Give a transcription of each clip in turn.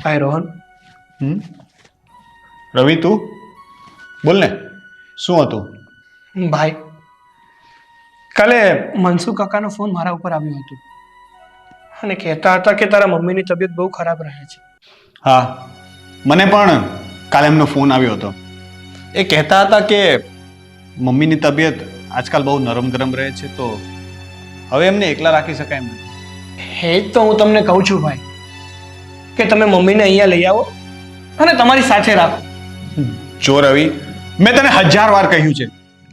હાય રોહન. રવિ તું બોલ ને, શું હતું? ભાઈ, કાલે મનસુખ કાકાનો ફોન મારા ઉપર આવ્યો હતો અને કહેતા હતા કે તારા મમ્મીની તબિયત બહુ ખરાબ રહે છે. હા, મને પણ કાલે એમનો ફોન આવ્યો હતો. એ કહેતા હતા કે મમ્મીની તબિયત આજકાલ બહુ નરમ ગરમ રહે છે, તો હવે એમને એકલા રાખી શકાય એમ નથી. એ જ તો હું તમને કહું છું ભાઈ, કે તમે મમ્મીને અહીંયા લઈ આવો અને તમારી સાથે રાખો. જો રવિ, મેં તને 1000 વાર કહ્યું છે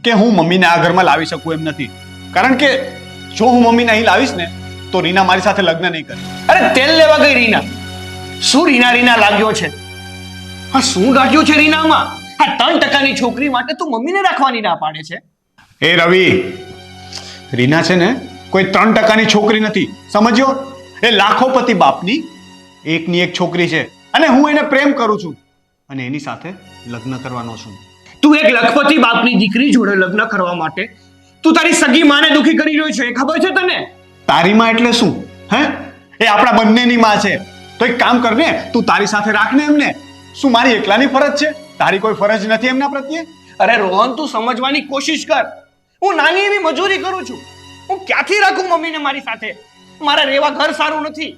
કે હું મમ્મીને આ ઘરમાં લાવી શકું એમ નથી, કારણ કે જો હું મમ્મીને અહીં લાવીશ ને તો રીના મારી સાથે લગ્ન નહીં કરે. અરે તેલ લેવા ગઈ રીના. શું રીના રીના લાગ્યો છે? હા, શું લાગ્યો છે રીનામાં? આ 3% છોકરી માટે તું મમ્મીને રાખવાની ના પાડે છે. એ રવિ, રીના છે ને કોઈ 3% છોકરી નથી, સમજ્યો? એ લાખોપતિ બાપની એકની એક છોકરી છે અને હું એને પ્રેમ કરું છું અને એની સાથે લગ્ન કરવાનો છું. તું એક લખપતિ બાપની દીકરી જોડે લગ્ન કરવા માટે તું તારી સગી માને દુખી કરી રહ્યો છે, એ ખબર છે તને? તારી માં એટલે શું? હે, એ આપણા બંનેની માં છે. તો એક કામ કર ને, તું તારી સાથે રાખ ને એમને. શું મારી એકલાની ફરજ છે? તારી કોઈ ફરજ નથી એમના પ્રત્યે? અરે રોહન, તું સમજવાની કોશિશ કર. હું નાની એવી મજૂરી કરું છું. હું ક્યાંથી રાખું મમ્મીને મારી સાથે? મારા રેવા ઘર સારું નથી.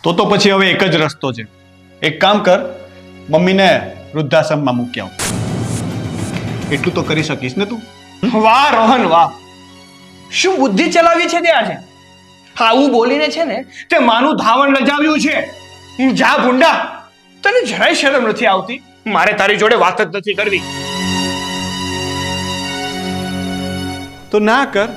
તો પછી હવે એક જ રસ્તો છે. એક કામ કર, મમ્મીને વૃદ્ધાશ્રમમાં મૂકી આવ. એટલું તો કરી શકીશ ને તું? વાહ રોહન વાહ, શું બુદ્ધિ ચલાવી છે તે આજે. આવું બોલીને છે ને તે માનું ધાવણ લજાવ્યું છે. જા ભૂંડા, તને જરાય શરમ નથી આવતી? મારે તારી જોડે વાત જ નથી કરવી. તો ના કર.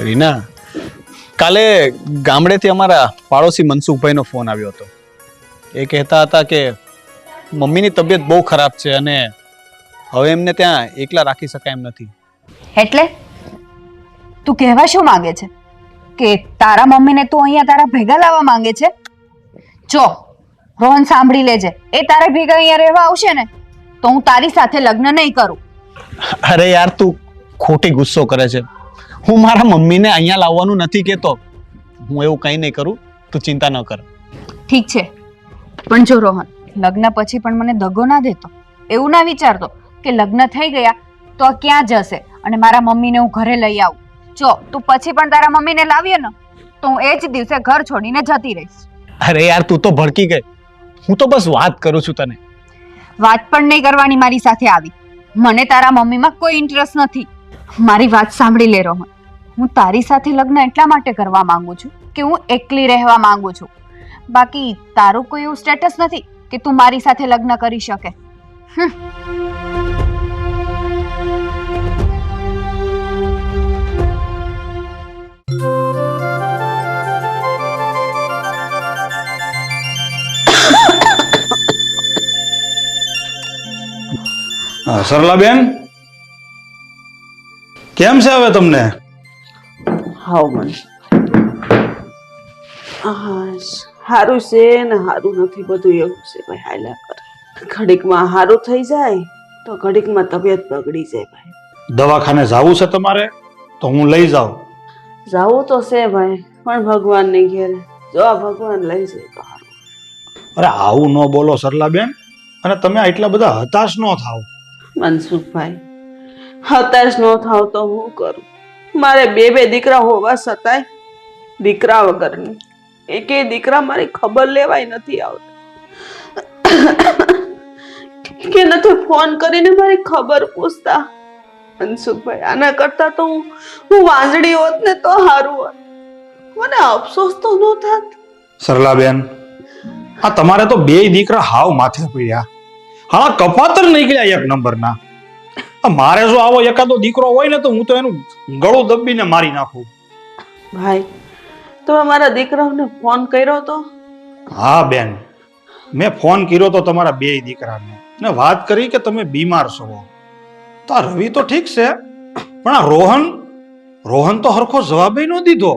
રીના, કાલે ગામડેથી અમારા પાડોશી મનસુખભાઈનો ફોન આવ્યો હતો. એ કહેતા હતા કે મમ્મીની તબિયત બહુ ખરાબ છે અને હવે એમને ત્યાં એકલા રાખી શકાય એમ નથી. એટલે તું કહેવા શું માંગે છે? કે તારા મમ્મીને તું અહીંયા તારા ભેગા લાવવા માંગે છે? જો રોહન, સાંભળી લેજે, એ તારા ભેગા અહીંયા રહેવા આવશે ને તો હું તારી સાથે લગ્ન નહીં કરું. અરે યાર, તું ખોટી ગુસ્સો કરે છે. હું મારા મમ્મીને અહીંયા લાવવાનું નથી કહેતો. હું એવું કંઈ નહીં કરું, તું ચિંતા ન કર. ઠીક છે, પણ જો રોહન, લગ્ન પછી પણ મને દગો ના દેતો. એવું ના વિચારતો કે લગ્ન થઈ ગયા તો આ ક્યાં જશે અને મારા મમ્મીને હું ઘરે લઈ આવું. જો તું પછી પણ તારા મમ્મીને લાવીએ ને તો હું એ જ દિવસે ઘર છોડીને જતી રહીશ. અરે યાર, તું તો ભડકી ગઈ. હું તો બસ વાત કરું છું તને. વાત પણ નહીં કરવાની મારી સાથે આવી. મને તારા મમ્મીમાં કોઈ ઇન્ટરેસ્ટ નથી. મારી વાત સાંભળી લે રોહન, હું તારી સાથે લગ્ન એટલા માટે કરવા માંગુ છું કે હું એકલી રહેવા માંગુ છું. બાકી તારું કોઈ એવું સ્ટેટસ નથી કે તું મારી સાથે લગ્ન કરી શકે. સરલાબેન, કેમ છે હવે તમને? હાવ મને હારું છે ને હારું નથી, બધું એવું છે ભાઈ. હાલ્યા કરે. ઘડીકમાં હારું થઈ જાય તો ઘડીકમાં તબિયત બગડી જાય ભાઈ. દવાખાને જાવું છે તમારે તો હું લઈ જાઉં. જાવું તો છે ભાઈ, પણ ભગવાનને ઘેરે. જો આ ભગવાન લઈ જાય તો હારું. અરે આવું ન બોલો સરલાબેન, અને તમે આટલા બધા હતાશ ન થાવ. મનસુખભાઈ, હતાશ ન થાવ તો હું કરું? મારે બે દીકરા હોવા છતાંય દીકરા વગરની એકે દીકરા મારી ખબર લેવાય નથી આવતા કે નથી ફોન કરીને મારી ખબર પૂછતા. મનસુખભાઈ, આના કરતા તો હું વાંજળી હોત ને તો સારું હોત. મને અફસોસ તો ન થાત. સરલાબેન, આ તમારે તો બે દીકરા હાવ માથે પડ્યા. હા, કપાતર નીકળ્યા એક નંબરના. મારે જો આવો એકાદો દીકરો હોય ને તો હું તો એનું ગળું દબીને મારી નાખું. ભાઈ, તમે મારા દીકરાઓને ફોન કર્યો તો? હા બેન, મેં ફોન કર્યો તો તમારા બે દીકરાને ને વાત કરી કે તમે બીમાર છો. તો આ રવિ તો ઠીક છે, પણ આ રોહન તો હરખો જવાબ ન દીધો.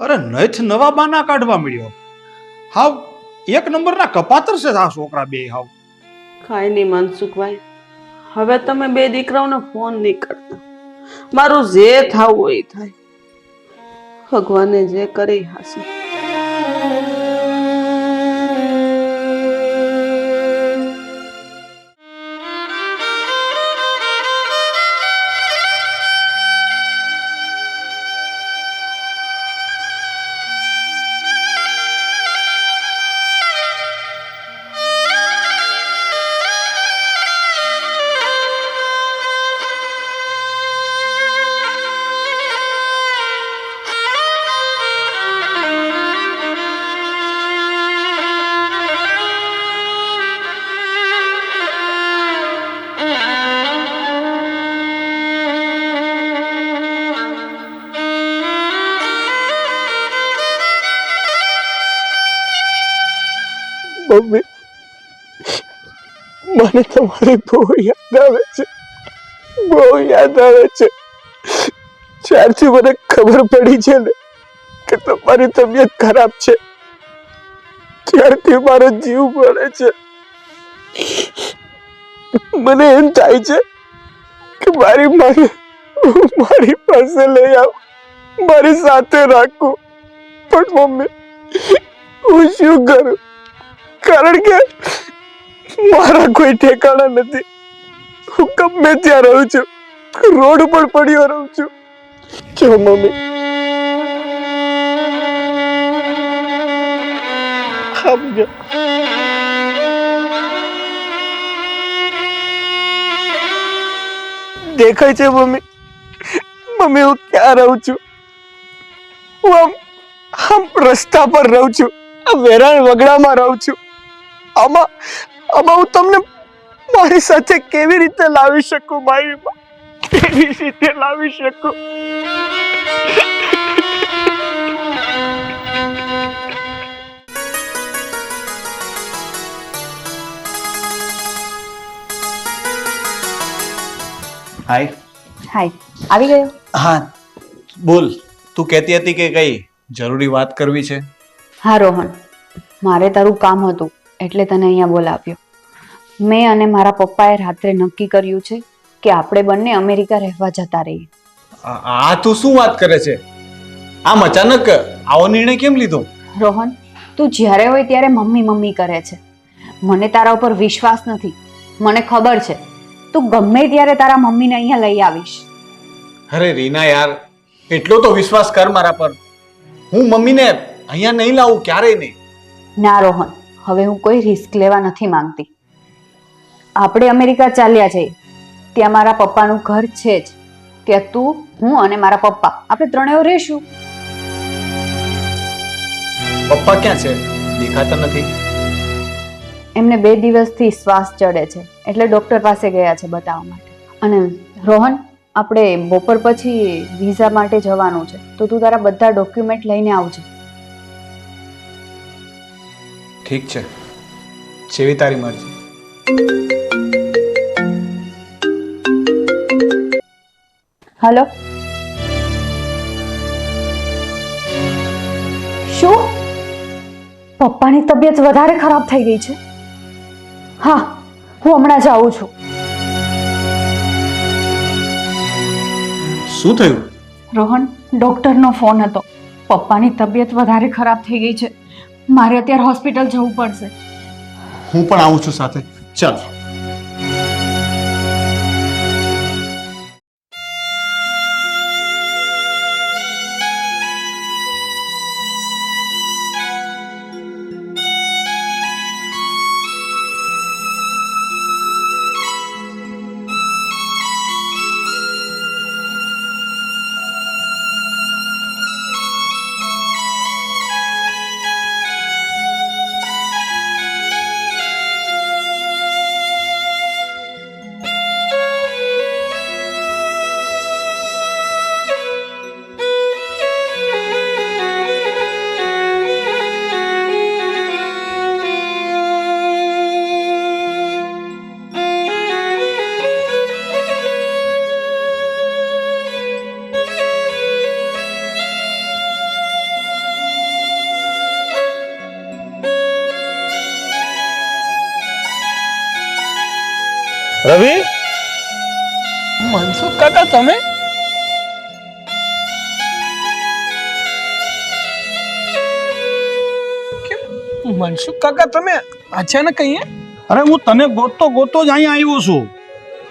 અરે નથ નવા બાના કાઢવા મળ્યો. હા, એક નંબરના કપાતર છે આ છોકરા બે હાવ. કાંઈ નહીં મનસુખભાઈ, હવે તમે બે દીકરાઓને ફોન નહીં કરતા. મારું જે થવું હોય એ થાય. ભગવાને જે કરી હશે. મમ્મી, મને તમારી બહુ યાદ આવે છે, બહુ યાદ આવે છે. જ્યારથી મને ખબર પડી છે ને કે તમારી તબિયત ખરાબ છે, ત્યારથી મારો જીવ બળે છે. મને એમ થાય છે કે મારી માને મારી પાસે લઈ આવ, મારી સાથે રાખું. પણ મમ્મી, હું શું કરું? કારણ કે મારા કોઈ ઠેકાણા નથી. હું ગમે ત્યાં રહું છું, રોડ પર પડ્યો રહું છું. જો મમ્મી, સમજો. દેખાય છે મમ્મી, મમ્મી હું ક્યાં રહું છું? હું આમ રસ્તા પર રહું છું, આ વેરાણ વગડામાં રહું છું. આમાં હું તમને મારી સાથે કેવી રીતે લાવી શકું? મારી કેવી રીતે લાવી શકું? હાય. હાય, આવી ગયો? હા બોલ, તું કહેતી હતી કે કઈ જરૂરી વાત કરવી છે. હા રોહન, મારે તારું કામ હતું એટલે તને અહીંયા બોલાવ્યો. મેં અને મારા પપ્પાએ રાત્રે નક્કી કર્યું છે કે આપણે બંને અમેરિકા રહેવા જતા રહીએ. આ તું શું વાત કરે છે? આમ અચાનક આવો નિર્ણય કેમ લીધો? રોહન, તું જ્યારે હોય ત્યારે મમ્મી મમ્મી કરે છે. મને તારા ઉપર વિશ્વાસ નથી. મને ખબર છે તું ગમે ત્યારે તારા મમ્મીને અહીંયા લઈ આવીશ. અરે રીના યાર, એટલો તો વિશ્વાસ કર મારા પર. હું મમ્મીને અહીંયા નહીં લાવું, ક્યારેય નહીં. ના રોહન, હવે હું કોઈ રિસ્ક લેવા નથી માંગતી. આપણે અમેરિકા ચાલ્યા જઈએ. ત્યાં મારા પપ્પાનું ઘર છે જ. ત્યાં તું, હું અને મારા પપ્પા આપણે ત્રણેય રહેશું. પપ્પા ક્યાં છે? દેખાતા નથી. એમને 2 દિવસથી શ્વાસ ચડે છે એટલે ડોક્ટર પાસે ગયા છે બતાવવા માટે. અને રોહન, આપણે બપોર પછી વિઝા માટે જવાનું છે, તો તું તારા બધા ડોક્યુમેન્ટ લઈને આવજે. ઠીક છે, જેવી તારી મરજી. હલો, શું પપ્પાની તબિયત વધારે ખરાબ થઈ ગઈ છે? હા, હું હમણાં જ આવું છું. શું થયું? રોહન, ડોક્ટરનો ફોન હતો. પપ્પાની તબિયત વધારે ખરાબ થઈ ગઈ છે. મારે અત્યારે હોસ્પિટલ જવું પડશે. હું પણ આવું છું સાથે. ચાલ. રવિ મનસુખ કાકા તમે કેમ? મનસુખ કાકા તમે અચાનક અહીંયા? અરે હું તને ગોતતો જ અહીંયા આવ્યો છું.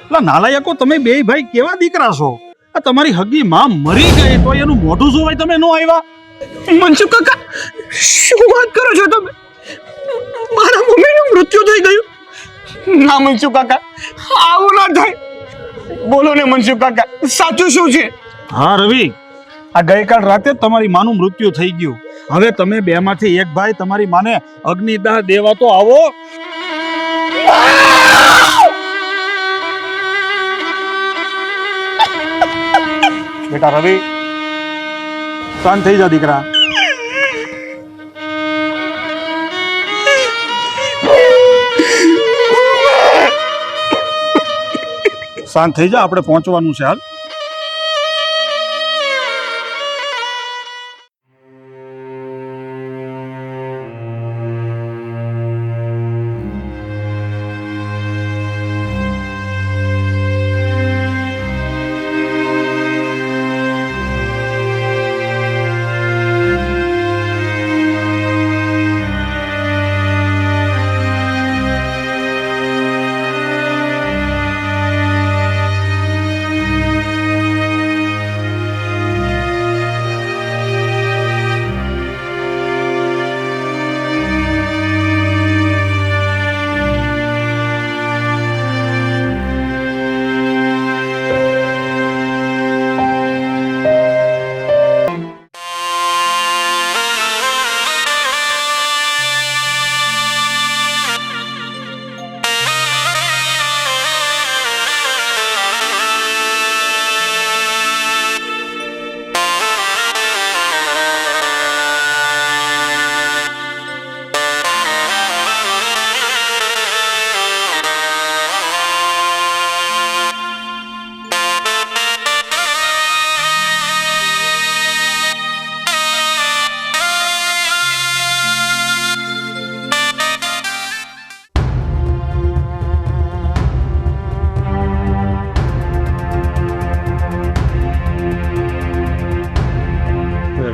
એટલે નાલાયકો તમે બે ભાઈ કેવા દીકરા છો? આ તમારી હગી માં મરી ગઈ તો એનું મોઢું જોવાય તમે ન આવ્યા? મનસુખ કાકા શું વાત કરો છો તમે? મારા મમ્મીનું મૃત્યુ થઈ ગયું. ના મનસુખ કાકા, આવું ના થાય. બોલો ને મનસુખ કાકા, સાચું શું છે? હા રવિ, આ ગઈકાલ રાતે જ તમારી માનું મૃત્યુ થઈ ગયું. હવે તમે બે માંથી એક ભાઈ તમારી માને અગ્નિદાહ દેવા તો આવો. બેટા રવિ, શાંત થઈ જા દીકરા. શાંત થઈ જા, આપણે પહોંચવાનું છે હાલ.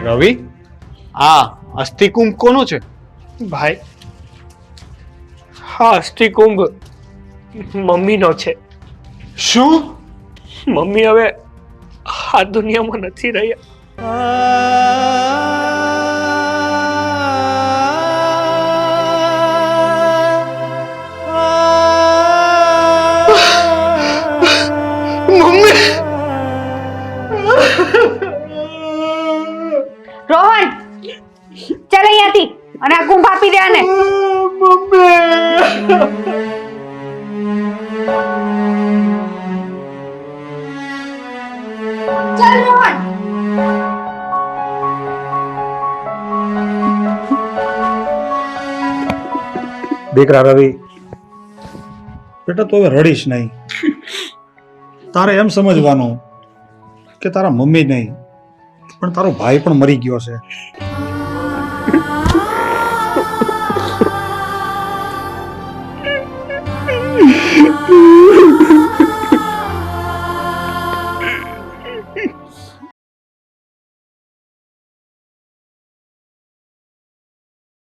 રવિ, આ અસ્થિકુંભ કોનો છે? ભાઈ, હા અસ્થિકુંભ મમ્મીનો છે. શું? મમ્મી હવે આ દુનિયામાં નથી રહ્યા. રોહન, ચાલ અહીંયાથી અને આ કુંભ આપી દે આને. ચાલ રોહન. દીકરા રવિ, બેટા તો હવે રડીશ નહીં. તારે એમ સમજવાનું કે તારા મમ્મી નહીં પણ તારો ભાઈ પણ મરી ગયો છે.